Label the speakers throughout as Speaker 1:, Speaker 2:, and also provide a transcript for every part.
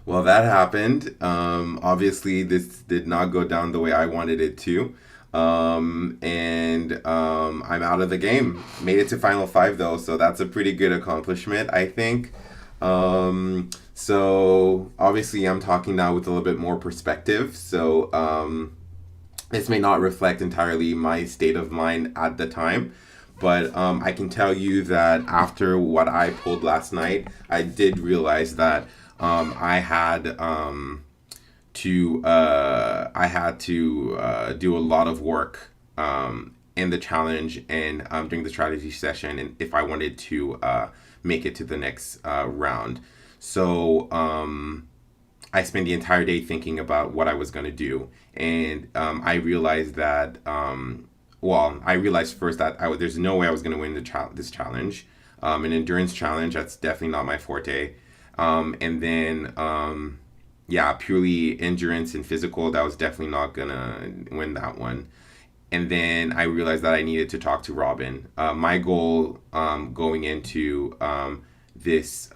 Speaker 1: Well, that happened. Obviously, this did not go down the way I wanted it to. I'm out of the game. Made it to Final Five, though, so that's a pretty good accomplishment, I think. So, obviously, I'm talking now with a little bit more perspective. So, this may not reflect entirely my state of mind at the time. But I can tell you that after what I pulled last night, I did realize that I had to do a lot of work in the challenge and during the strategy session, and if I wanted to make it to the next round. So I spent the entire day thinking about what I was going to do, and I realized that. I realized first that there's no way I was going to win this challenge. An endurance challenge, that's definitely not my forte. Yeah, purely endurance and physical, that was definitely not going to win that one. And then I realized that I needed to talk to Robin. My goal going into this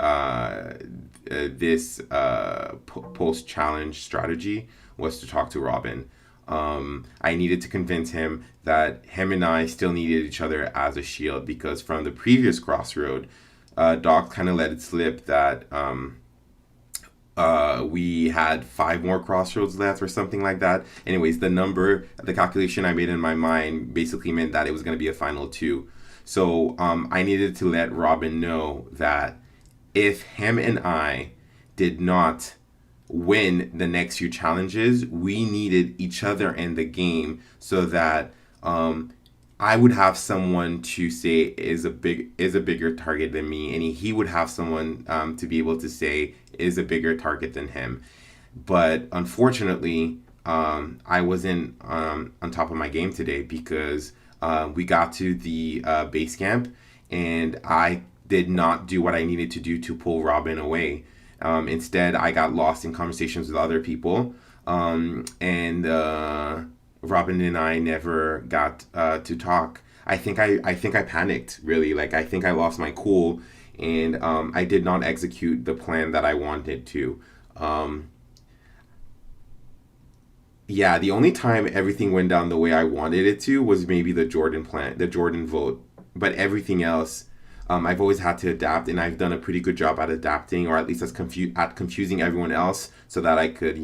Speaker 1: post challenge strategy was to talk to Robin. I needed to convince him that him and I still needed each other as a shield, because from the previous crossroad, Doc kind of let it slip that we had five more crossroads left or something like that. Anyways, the calculation I made in my mind basically meant that it was going to be a final two. So I needed to let Robin know that if him and I did not win the next few challenges, we needed each other in the game so that I would have someone to say is a bigger target than me, and he would have someone to be able to say is a bigger target than him. But unfortunately, I wasn't on top of my game today, because we got to the base camp and I did not do what I needed to do to pull Robin away. Instead, I got lost in conversations with other people, and Robin and I never got to talk. I think I panicked, really. Like, I think I lost my cool, and I did not execute the plan that I wanted to. Um, yeah, the only time everything went down the way I wanted it to was maybe the Jordan vote. But everything else, I've always had to adapt, and I've done a pretty good job at adapting, or at least at confusing everyone else, so that I could,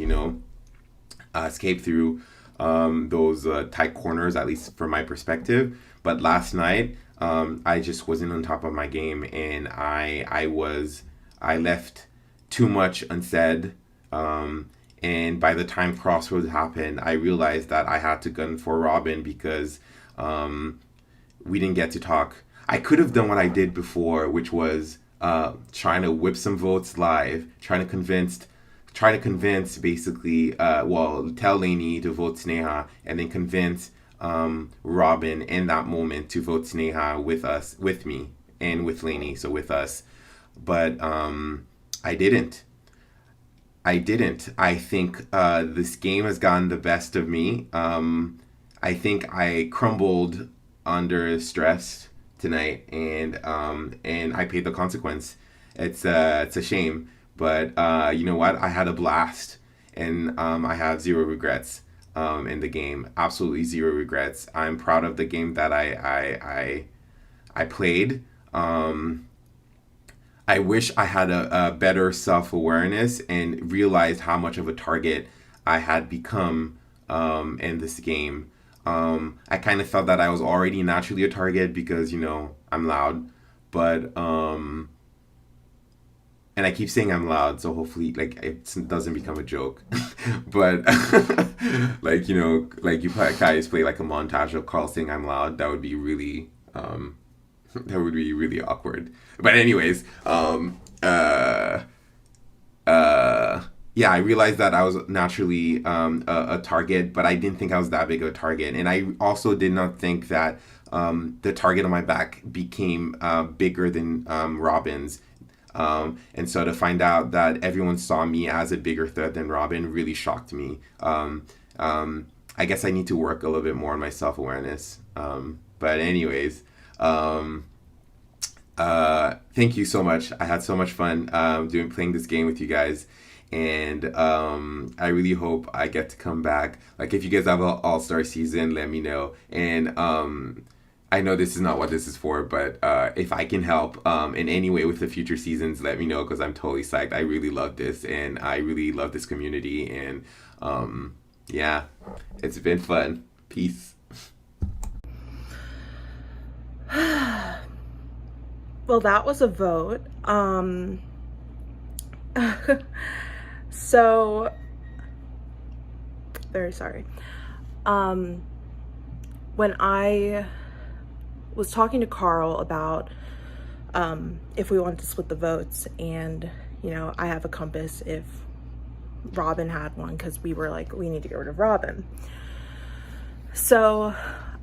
Speaker 1: escape through those tight corners, at least from my perspective. But last night, I just wasn't on top of my game, and I left too much unsaid. And by the time Crossroads happened, I realized that I had to gun for Robin, because we didn't get to talk. I could have done what I did before, which was trying to whip some votes live, trying to convince basically, tell Lainey to vote Sneha, and then convince Robin in that moment to vote Sneha with me, and with Lainey, so with us. But I didn't. I didn't. I think this game has gotten the best of me. I think I crumbled under stress tonight, and I paid the consequence. It's a shame, but you know what? I had a blast, and I have zero regrets in the game. Absolutely zero regrets. I'm proud of the game that I played. I wish I had a better self awareness and realized how much of a target I had become in this game. I kind of felt that I was already naturally a target, because, I'm loud. But, and I keep saying I'm loud, so hopefully, like, it doesn't become a joke. But, like, like you guys play like a montage of Carl saying I'm loud, that would be really, that would be really awkward. But anyways, yeah, I realized that I was naturally a target, but I didn't think I was that big of a target, and I also did not think that the target on my back became bigger than Robin's. And so to find out that everyone saw me as a bigger threat than Robin really shocked me. I guess I need to work a little bit more on my self awareness. But anyways, um, thank you so much. I had so much fun playing this game with you guys, And I really hope I get to come back. Like, if you guys have an all-star season, let me know. And I know this is not what this is for, but if I can help in any way with the future seasons, let me know, because I'm totally psyched. I really love this, and I really love this community, and yeah, it's been fun. Peace.
Speaker 2: Well, that was a vote. So, very sorry. When I was talking to Carl about if we wanted to split the votes, and you know, I have a compass if Robin had one, because we were like, we need to get rid of Robin. So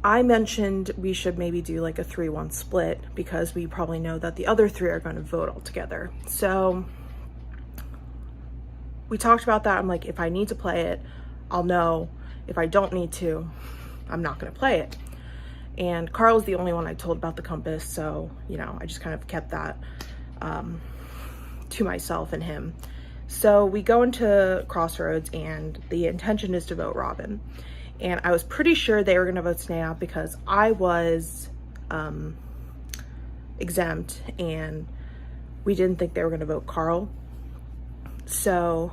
Speaker 2: I mentioned we should maybe do like a 3-1 split, because we probably know that the other 3 are going to vote all together. So we talked about that. I'm like, if I need to play it, I'll know. If I don't need to, I'm not going to play it. And Carl was the only one I told about the compass, so, you know, I just kind of kept that to myself and him. So we go into Crossroads, and the intention is to vote Robin. And I was pretty sure they were going to vote Snea, because I was exempt, and we didn't think they were going to vote Carl. So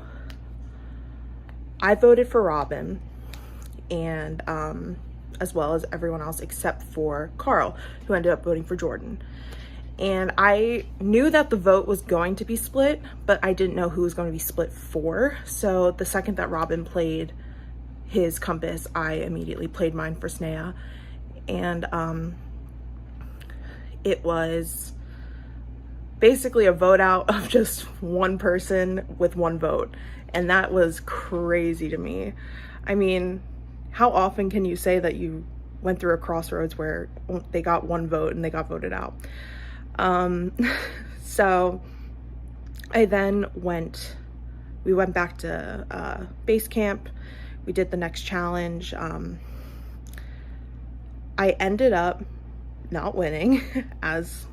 Speaker 2: I voted for Robin, and as well as everyone else except for Carl, who ended up voting for Jordan. And I knew that the vote was going to be split, but I didn't know who was going to be split for. So the second that Robin played his compass, I immediately played mine for Snea. And it was basically a vote out of just one person with one vote. And that was crazy to me. I mean, how often can you say that you went through a crossroads where they got one vote and they got voted out? So I then we went back to base camp. We did the next challenge. I ended up not winning, as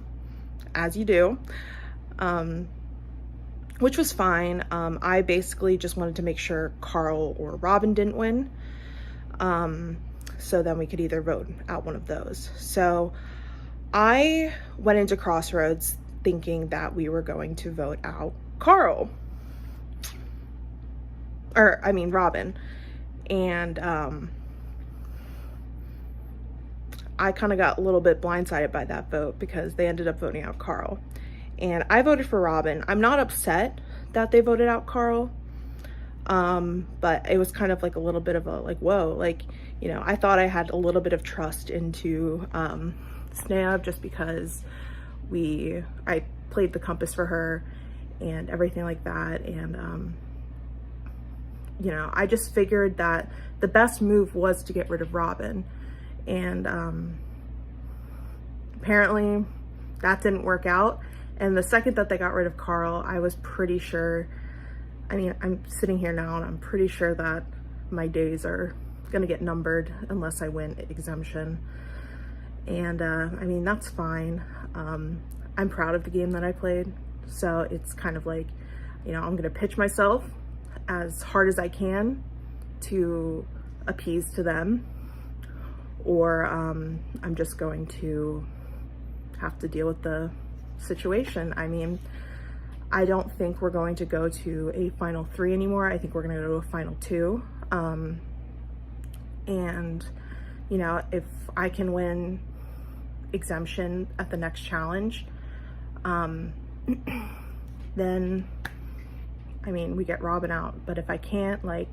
Speaker 2: you do, which was fine. I basically just wanted to make sure Carl or Robin didn't win. So then we could either vote out one of those. So I went into Crossroads thinking that we were going to vote out Carl. Robin. And I kind of got a little bit blindsided by that vote, because they ended up voting out Carl. And I voted for Robin. I'm not upset that they voted out Carl. But it was kind of like a little bit of a like, whoa, like, you know, I thought I had a little bit of trust into Snea, just because I played the compass for her and everything like that. And you know, I just figured that the best move was to get rid of Robin. And apparently that didn't work out. And the second that they got rid of Carl, I was pretty sure, I mean, I'm sitting here now and I'm pretty sure that my days are gonna get numbered unless I win exemption. And I mean, that's fine. I'm proud of the game that I played. So it's kind of like, you know, I'm gonna pitch myself as hard as I can to appease to them, or I'm just going to have to deal with the situation. I mean, I don't think we're going to go to a final 3 anymore. I think we're gonna go to a final 2. And you know, if I can win exemption at the next challenge, then I mean, we get Robin out. But if I can't, like,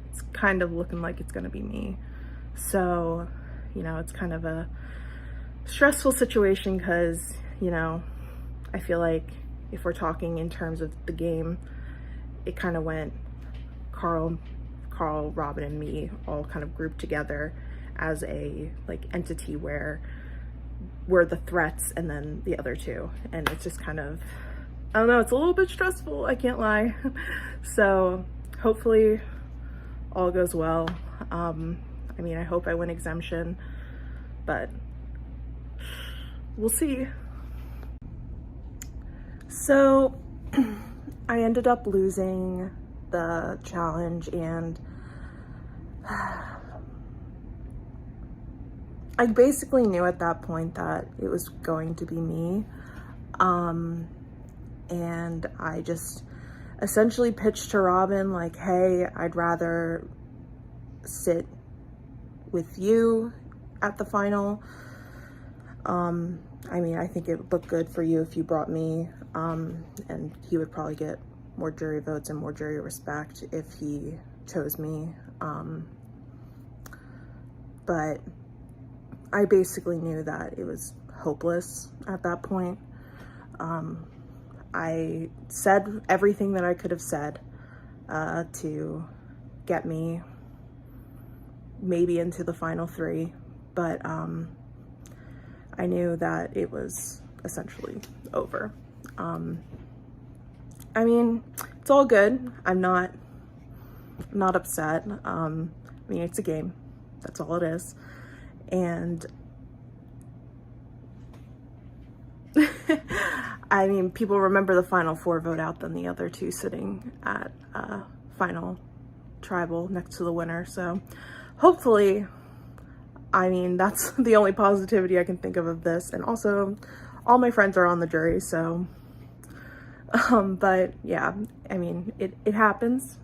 Speaker 2: it's kind of looking like it's gonna be me. So, you know, it's kind of a stressful situation, because, you know, I feel like if we're talking in terms of the game, it kind of went Carl, Robin, and me all kind of grouped together as a like entity where we're the threats and then the other 2. And it's just kind of, I don't know, it's a little bit stressful, I can't lie. So hopefully all goes well. I mean, I hope I win exemption, but we'll see. So I ended up losing the challenge, and I basically knew at that point that it was going to be me. And I just essentially pitched to Robin, like, hey, I'd rather sit with you at the final. I mean, I think it would look good for you if you brought me, and he would probably get more jury votes and more jury respect if he chose me. But I basically knew that it was hopeless at that point. I said everything that I could have said to get me maybe into the final three, but I knew that it was essentially over. I mean, it's all good. I'm not upset. I mean, it's a game. That's all it is. And I mean, people remember the final four vote out than the other two sitting at final tribal next to the winner. So hopefully, I mean, that's the only positivity I can think of this. And also, all my friends are on the jury, so, but yeah, I mean, it happens.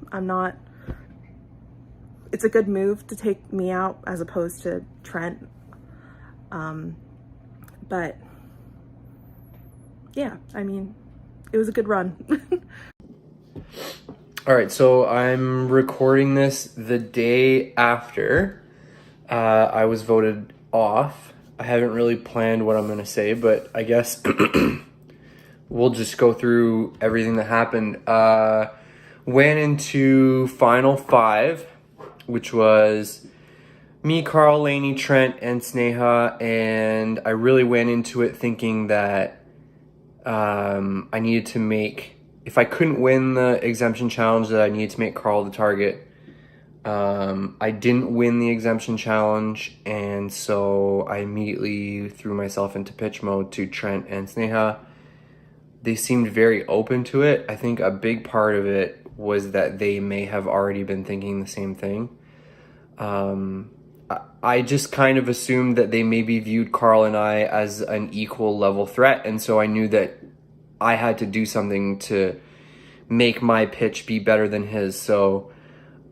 Speaker 2: It's a good move to take me out as opposed to Trent. But yeah, I mean, it was a good run.
Speaker 3: All right, so I'm recording this the day after I was voted off. I haven't really planned what I'm going to say, but I guess we'll just go through everything that happened. Went into final five, which was me, Carl, Lainey, Trent, and Sneha, and I really went into it thinking that I needed to make, if I couldn't win the exemption challenge, that I needed to make Carl the target. I didn't win the exemption challenge, and so I immediately threw myself into pitch mode to Trent and Sneha. They seemed very open to it. I think a big part of it was that they may have already been thinking the same thing. I just kind of assumed that they maybe viewed Carl and I as an equal level threat, and so I knew that I had to do something to make my pitch be better than his. So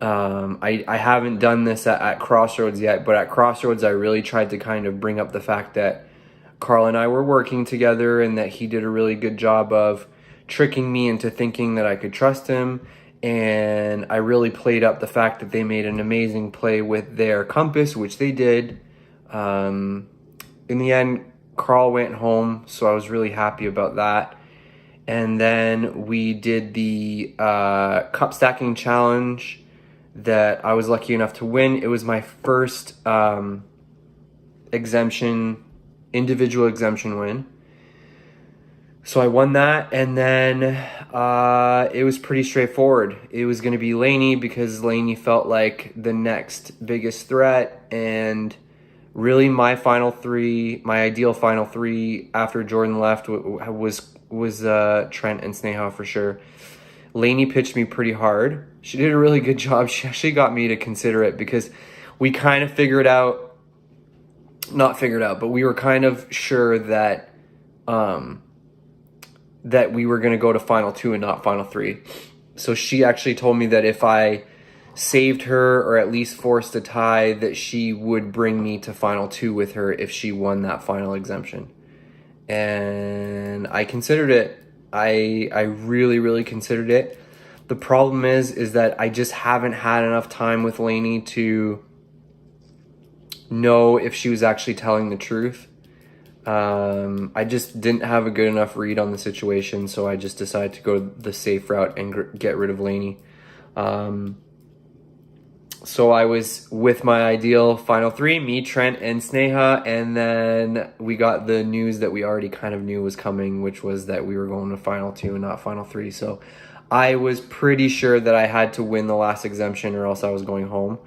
Speaker 3: I haven't done this at Crossroads yet, but at Crossroads I really tried to kind of bring up the fact that Carl and I were working together and that he did a really good job of tricking me into thinking that I could trust him. And I really played up the fact that they made an amazing play with their compass, which they did. In the end, Carl went home, so I was really happy about that. And then we did the cup stacking challenge that I was lucky enough to win. It was my first individual exemption win. So I won that, and then it was pretty straightforward. It was going to be Lainey because Lainey felt like the next biggest threat, and really my ideal final three after Jordan left was Trent and Sneha for sure. Lainey pitched me pretty hard. She did a really good job. She actually got me to consider it because we kind of but we were kind of sure that that we were going to go to final two and not final three. So she actually told me that if I saved her or at least forced a tie, that she would bring me to final two with her if she won that final exemption. And I considered it. I really, really considered it. The problem is that I just haven't had enough time with Lainey to know if she was actually telling the truth. I just didn't have a good enough read on the situation, so I just decided to go the safe route and get rid of Lainey. So I was with my ideal final three, me, Trent, and Sneha, and then we got the news that we already kind of knew was coming, which was that we were going to final two and not final three. So I was pretty sure that I had to win the last exemption or else I was going home.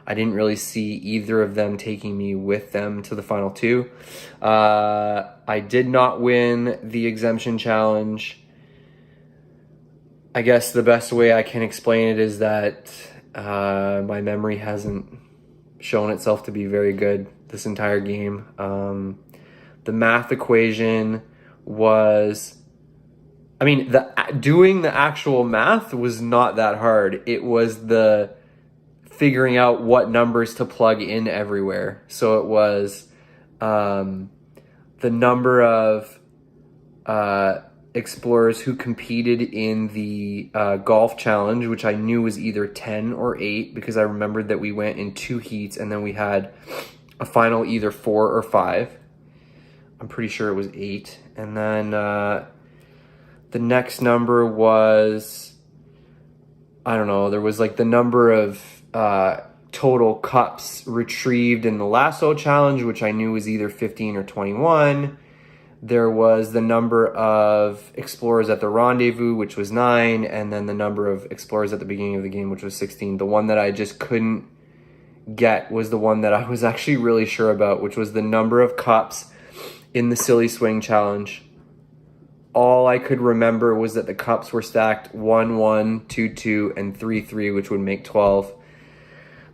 Speaker 3: I didn't really see either of them taking me with them to the final two. I did not win the exemption challenge. I guess the best way I can explain it is that my memory hasn't shown itself to be very good this entire game. The math equation was, I mean, doing the actual math was not that hard. It was the figuring out what numbers to plug in everywhere. So it was the number of explorers who competed in the golf challenge, which I knew was either 10 or 8 because I remembered that we went in 2 heats and then we had a final either 4 or 5. I'm pretty sure it was 8. And then the next number was, I don't know, there was like the number of total cups retrieved in the lasso challenge, which I knew was either 15 or 21. There was the number of explorers at the rendezvous, which was 9, and then the number of explorers at the beginning of the game, which was 16. The one that I just couldn't get was the one that I was actually really sure about, which was the number of cups in the silly swing challenge. All I could remember was that the cups were stacked 1, 1, 2, 2, and 3, 3, which would make 12.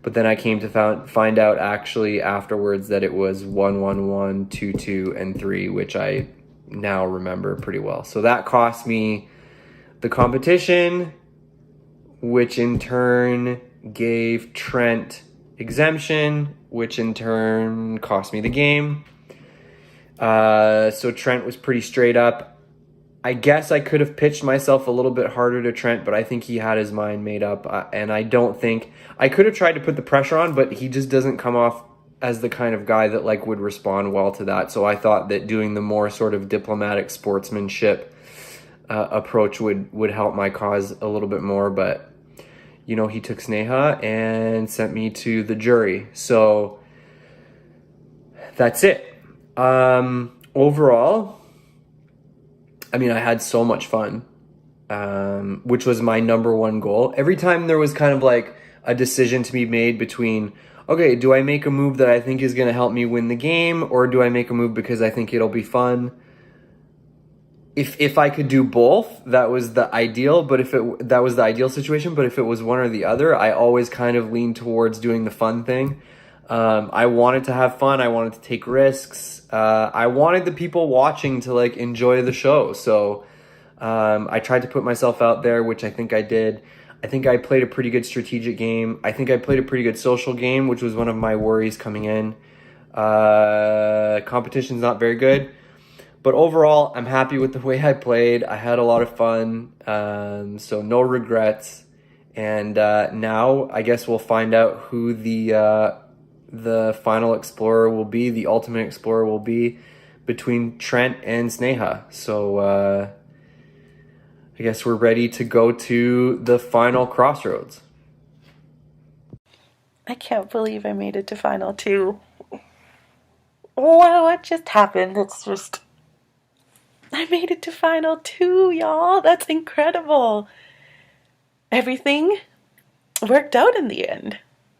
Speaker 3: But then I came to find out actually afterwards that it was 1, 1, 1, 2, 2, and 3, which I now remember pretty well. So that cost me the competition, which in turn gave Trent exemption, which in turn cost me the game. So Trent was pretty straight up. I guess I could have pitched myself a little bit harder to Trent, but I think he had his mind made up. And I don't think I could have tried to put the pressure on, but he just doesn't come off as the kind of guy that like would respond well to that. So I thought that doing the more sort of diplomatic sportsmanship approach would help my cause a little bit more. But, you know, he took Sneha and sent me to the jury. So that's it. Overall, I mean, I had so much fun, which was my number one goal. Every time there was kind of like a decision to be made between, okay, do I make a move that I think is going to help me win the game, or do I make a move because I think it'll be fun? If I could do both, that was the ideal. But that was the ideal situation. But if it was one or the other, I always kind of leaned towards doing the fun thing. I wanted to have fun. I wanted to take risks. I wanted the people watching to like enjoy the show. So I tried to put myself out there, which I think I did. I think I played a pretty good strategic game. I think I played a pretty good social game, which was one of my worries coming in. Competition's not very good. But overall, I'm happy with the way I played. I had a lot of fun. So no regrets. And now I guess we'll find out who the final explorer will be, the ultimate explorer will be between Trent and Sneha. So I guess we're ready to go to the final crossroads.
Speaker 2: I can't believe I made it to final 2. Wow, what just happened? I made it to final 2, y'all. That's incredible. Everything worked out in the end.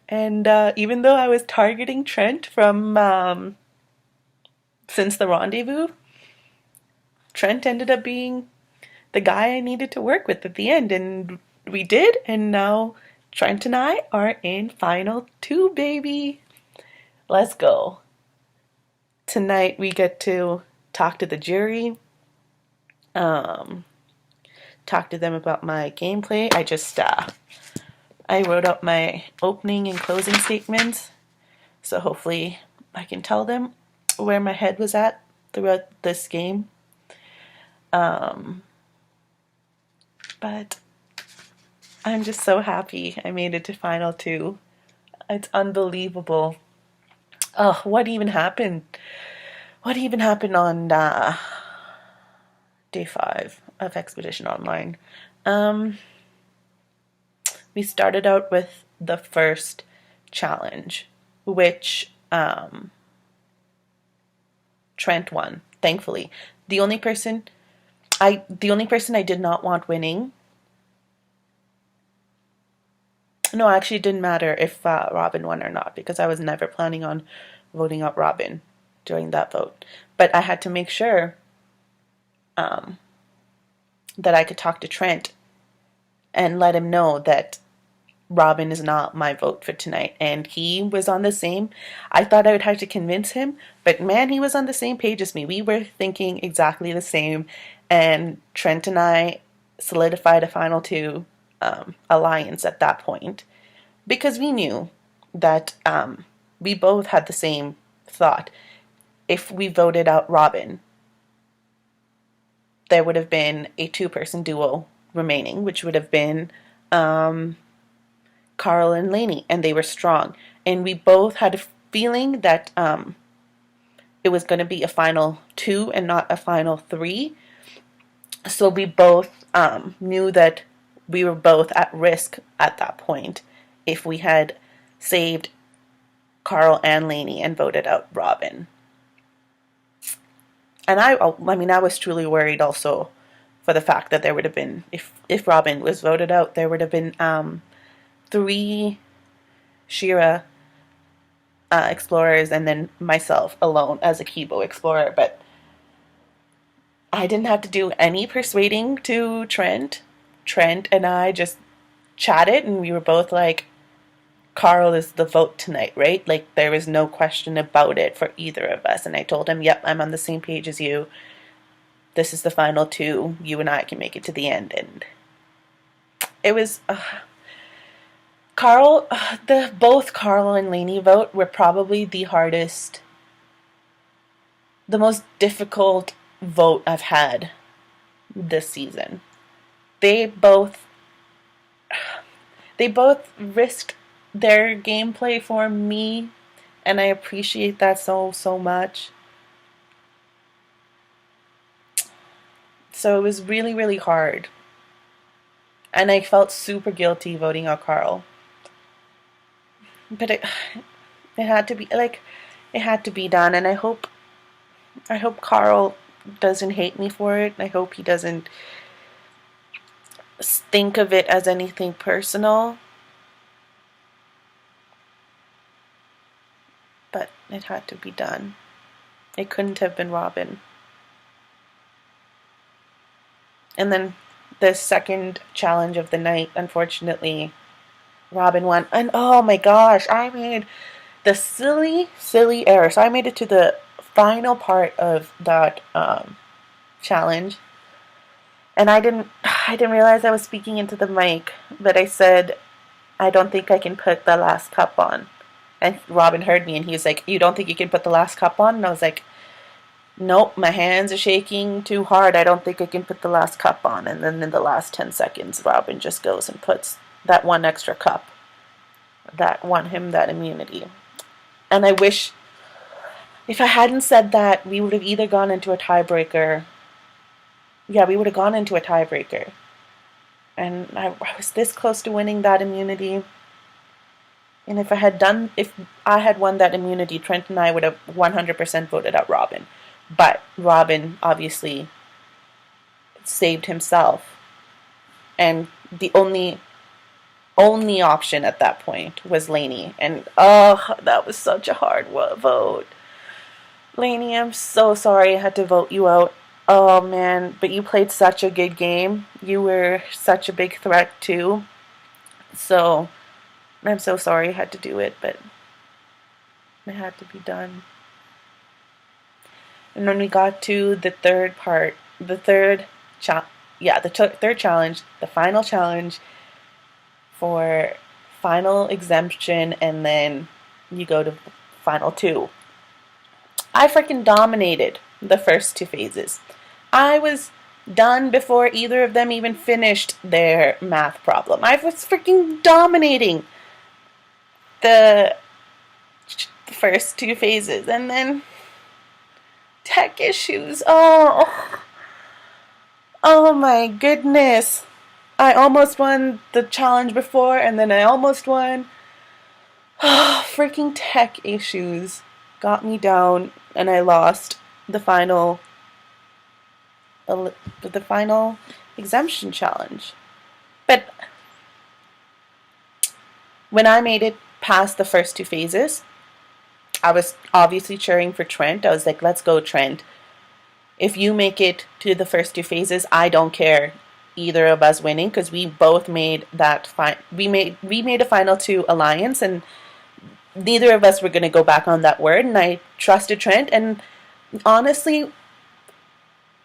Speaker 2: And even though I was targeting Trent from since the rendezvous, Trent ended up being the guy I needed to work with at the end. And we did. And now Trent and I are in final 2, baby. Let's go. Tonight we get to talk to the jury. Talk to them about my gameplay. I wrote up my opening and closing statements, so hopefully I can tell them where my head was at throughout this game. But I'm just so happy I made it to final 2. It's unbelievable. Oh, what even happened? What even happened on day 5 of Expedition Online? We started out with the first challenge, which Trent won, thankfully. The only person I did not want winning. No, actually it didn't matter if Robin won or not, because I was never planning on voting out Robin during that vote. But I had to make sure that I could talk to Trent and let him know that Robin is not my vote for tonight. And he was on the same. I thought I would have to convince him, but man, he was on the same page as me. We were thinking exactly the same. And Trent and I solidified a final two alliance at that point because we knew that we both had the same thought. If we voted out Robin, there would have been a two-person duo remaining, which would have been Carl and Lainey, and they were strong. And we both had a feeling that it was going to be a final two and not a final three. So we both knew that we were both at risk at that point if we had saved Carl and Lainey and voted out Robin. And I was truly worried also for the fact that there would have been, if Robin was voted out, there would have been 3 Shira explorers and then myself alone as a Kibo explorer. But I didn't have to do any persuading to Trent. Trent and I just chatted and we were both like, Carl is the vote tonight, right? Like, there was no question about it for either of us. And I told him, yep, I'm on the same page as you. This is the final two. You and I can make it to the end. And it was both Carl and Lainey vote were probably the hardest, the most difficult vote I've had this season. They both risked their gameplay for me, and I appreciate that so much. So it was really, really hard. And I felt super guilty voting out Carl. But it had to be, like, it had to be done. And I hope Carl doesn't hate me for it. I hope he doesn't think of it as anything personal. But it had to be done. It couldn't have been Robin. And then the second challenge of the night, unfortunately, Robin won. And oh my gosh, I made the silly error. So I made it to the final part of that challenge. And I didn't realize I was speaking into the mic, but I said, I don't think I can put the last cup on. And Robin heard me and he was like, you don't think you can put the last cup on? And I was like, nope, my hands are shaking too hard. I don't think I can put the last cup on. And then in the last 10 seconds, Robin just goes and puts that one extra cup that won him that immunity. And I wish, if I hadn't said that, we would have either gone into a tiebreaker. Yeah, we would have gone into a tiebreaker. And I was this close to winning that immunity. And if I had won that immunity, Trent and I would have 100% voted out Robin. But Robin obviously saved himself. And the only option at that point was Lainey. And that was such a hard vote. Lainey, I'm so sorry I had to vote you out. Oh man, but you played such a good game. You were such a big threat too. So I'm so sorry I had to do it, but it had to be done. And when we got to the third part, the third challenge, the final challenge for final exemption, and then you go to final two. I freaking dominated the first 2 phases. I was done before either of them even finished their math problem. I was freaking dominating the first 2 phases, and then tech issues. Oh my goodness. I almost won the challenge before, and then I almost won. Freaking tech issues got me down, and I lost the final exemption challenge. But when I made it past the first 2 phases, I was obviously cheering for Trent. I was like, let's go, Trent. If you make it to the first 2 phases, I don't care. either of us winning because we both made that we made a final two alliance, and neither of us were going to go back on that word. And I trusted Trent, and honestly,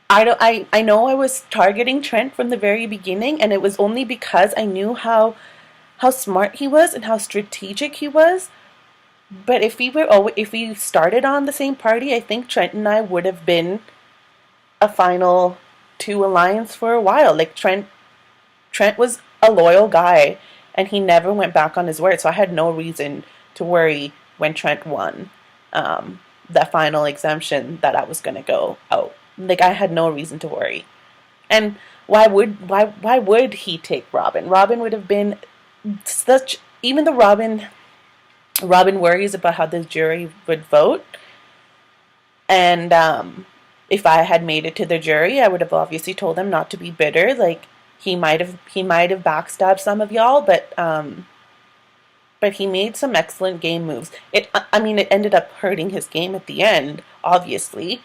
Speaker 2: I know I was targeting Trent from the very beginning, and it was only because I knew how smart he was and how strategic he was. But if we started on the same party, I think Trent and I would have been a final two alliance for a while. Like Trent was a loyal guy, and he never went back on his word. So I had no reason to worry when Trent won that final exemption that I was gonna go out. Like I had no reason to worry. And why would he take Robin? Robin would have been such even the Robin worries about how the jury would vote, and if I had made it to the jury, I would have obviously told them not to be bitter. Like he might have backstabbed some of y'all, but he made some excellent game moves. I mean, it ended up hurting his game at the end, obviously,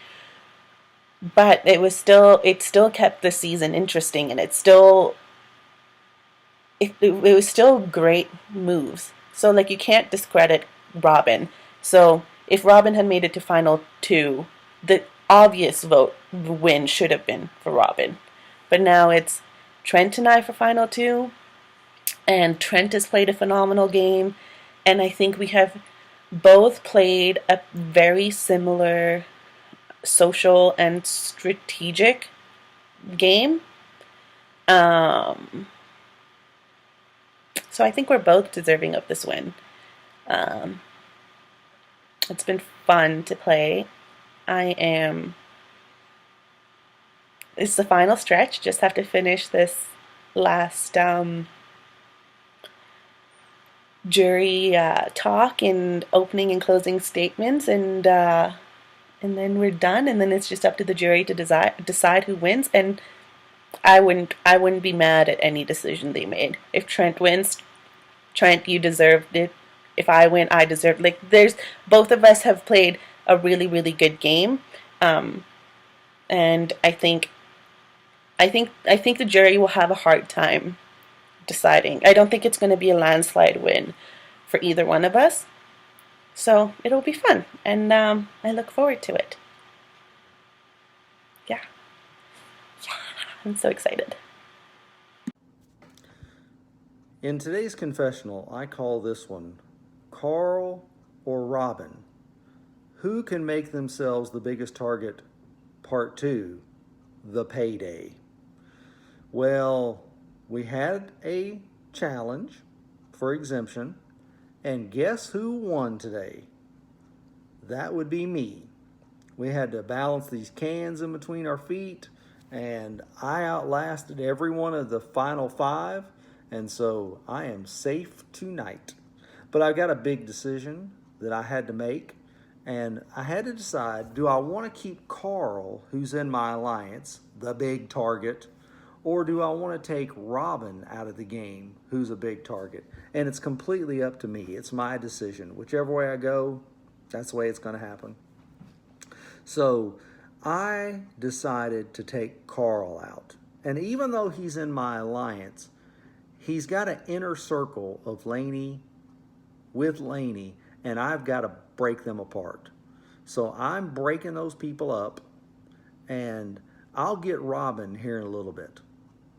Speaker 2: but it still kept the season interesting, and it was still great moves. So like you can't discredit Robin. So if Robin had made it to final two, the obvious win should have been for Robin. But now it's Trent and I for final two, and Trent has played a phenomenal game, and I think we have both played a very similar social and strategic game. Um, so I think we're both deserving of this win. Um, it's been fun to play. I am. It's the final stretch. Just have to finish this last jury talk and opening and closing statements, and then we're done. And then it's just up to the jury to decide who wins. And I wouldn't be mad at any decision they made. If Trent wins, Trent, you deserved it. If I win, I deserve. Like there's both of us have played a really really good game, and I think the jury will have a hard time deciding. I don't think it's going to be a landslide win for either one of us. So it'll be fun, and I look forward to it. Yeah, I'm so excited.
Speaker 4: In today's confessional, I call this one Carl or Robin. Who can make themselves the biggest target? Part 2, the payday. Well, we had a challenge for exemption, and guess who won today? That would be me. We had to balance these cans in between our feet, and I outlasted every one of the final 5, and so I am safe tonight. But I've got a big decision that I had to make, and I had to decide, do I want to keep Carl, who's in my alliance, the big target, or do I want to take Robin out of the game, who's a big target? And it's completely up to me. It's my decision. Whichever way I go, that's the way it's going to happen. So I decided to take Carl out. And even though he's in my alliance, he's got an inner circle of Lainey with Lainey, and I've got to break them apart. So I'm breaking those people up, and I'll get Robin here in a little bit.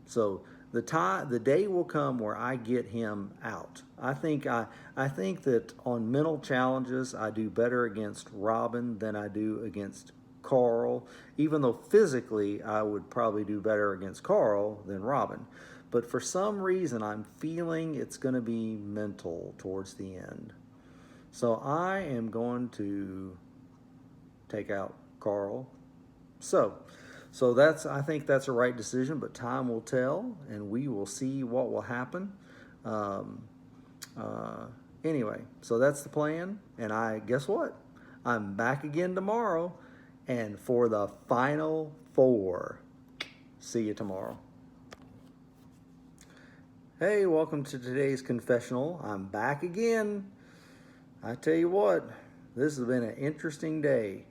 Speaker 4: So the day will come where I get him out. I think that on mental challenges I do better against Robin than I do against Carl, even though physically I would probably do better against Carl than Robin. But for some reason I'm feeling it's going to be mental towards the end. So I am going to take out Carl. So I think that's a right decision, but time will tell, and we will see what will happen. Anyway, so that's the plan, and guess what? I'm back again tomorrow, and for the final 4. See you tomorrow. Hey, welcome to today's confessional. I'm back again. I tell you what, this has been an interesting day.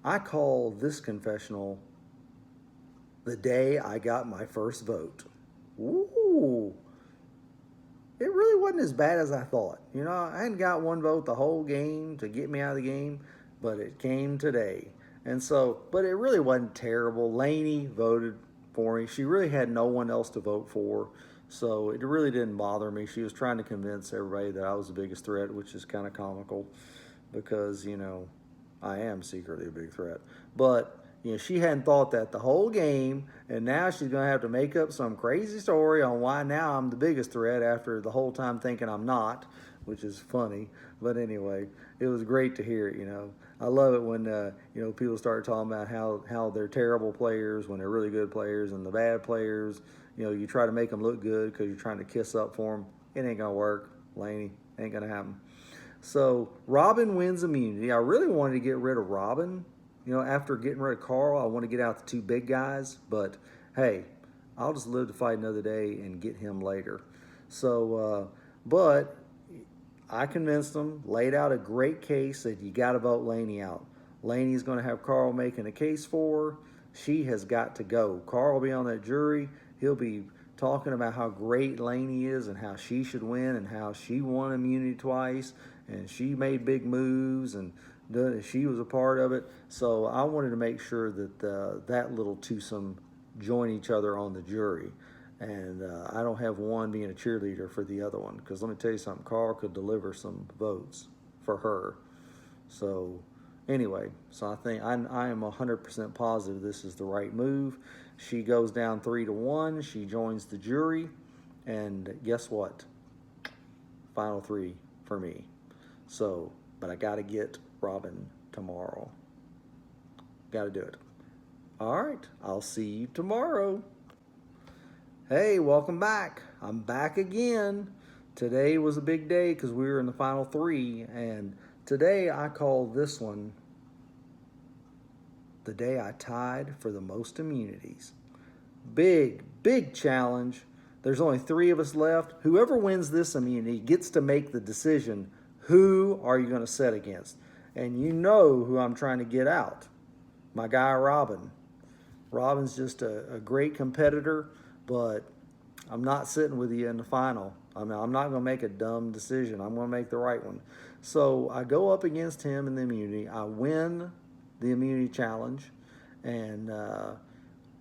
Speaker 4: I call this confessional the day I got my first vote. Ooh, it really wasn't as bad as I thought. I hadn't got one vote the whole game to get me out of the game, but it came today. And so, but it really wasn't terrible. Lainey voted for me. She really had no one else to vote for. So it really didn't bother me. She was trying to convince everybody that I was the biggest threat, which is kind of comical because, I am secretly a big threat. But, she hadn't thought that the whole game, and now she's going to have to make up some crazy story on why now I'm the biggest threat after the whole time thinking I'm not, which is funny. But anyway, it was great to hear it. I love it when, people start talking about how they're terrible players when they're really good players, and the bad players, you try to make them look good because you're trying to kiss up for them. It ain't going to work, Laney. Ain't going to happen. So Robin wins immunity. I really wanted to get rid of Robin. After getting rid of Carl, I want to get out the two big guys. But hey, I'll just live to fight another day and get him later. So, but I convinced him, laid out a great case that you got to vote Laney out. Laney's going to have Carl making a case for her. She has got to go. Carl will be on that jury. He'll be talking about how great Laney is and how she should win and how she won immunity twice and she made big moves and she was a part of it. So I wanted to make sure that that little twosome join each other on the jury. And I don't have one being a cheerleader for the other one because let me tell you something, Carl could deliver some votes for her. So anyway, so I think I am 100% positive this is the right move. She goes down 3-1. She joins the jury. And guess what? Final 3 for me. So, but I got to get Robin tomorrow. Got to do it. All right. I'll see you tomorrow. Hey, welcome back. I'm back again. Today was a big day because we were in the final 3. And today I call this one the day I tied for the most immunities. Big, big challenge. There's only 3 of us left. Whoever wins this immunity gets to make the decision. Who are you going to set against? And you know who I'm trying to get out. My guy, Robin. Robin's just a great competitor, but I'm not sitting with you in the final. I'm not going to make a dumb decision. I'm going to make the right one. So I go up against him in the immunity. I win the immunity challenge, and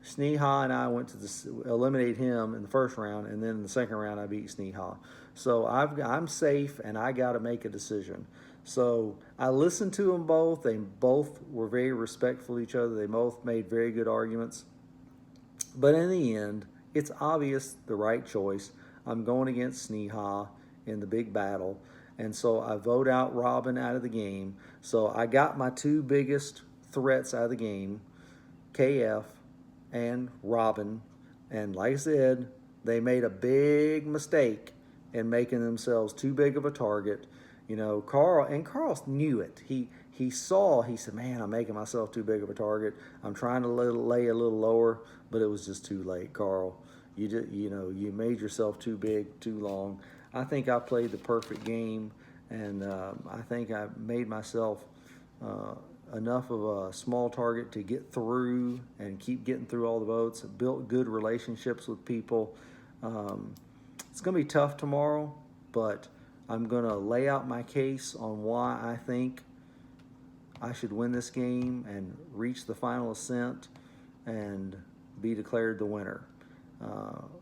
Speaker 4: Sneha and I went to eliminate him in the first round, and then in the second round I beat Sneha. So I'm safe, and I got to make a decision. So I listened to them both. They both were very respectful of each other. They both made very good arguments. But in the end, it's obvious the right choice. I'm going against Sneha in the big battle. And so I vote out Robin out of the game. So I got my 2 biggest threats out of the game, KF and Robin. And like I said, they made a big mistake in making themselves too big of a target. Carl knew it. He said, man, I'm making myself too big of a target. I'm trying to lay a little lower, but it was just too late, Carl. You made yourself too big, too long. I think I played the perfect game, and I think I made myself enough of a small target to get through and keep getting through all the votes. Built good relationships with people. It's going to be tough tomorrow, but I'm going to lay out my case on why I think I should win this game and reach the final ascent and be declared the winner.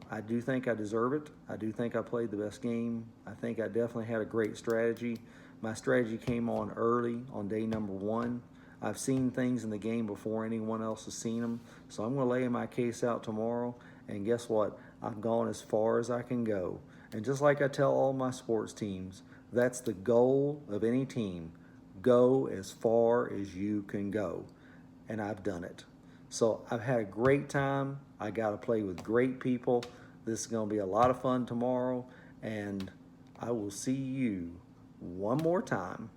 Speaker 4: I do think I deserve it. I do think I played the best game. I think I definitely had a great strategy. My strategy came on early on day number 1. I've seen things in the game before anyone else has seen them. So I'm going to lay my case out tomorrow. And guess what? I've gone as far as I can go. And just like I tell all my sports teams, that's the goal of any team. Go as far as you can go. And I've done it. So I've had a great time. I got to play with great people. This is going to be a lot of fun tomorrow. And I will see you one more time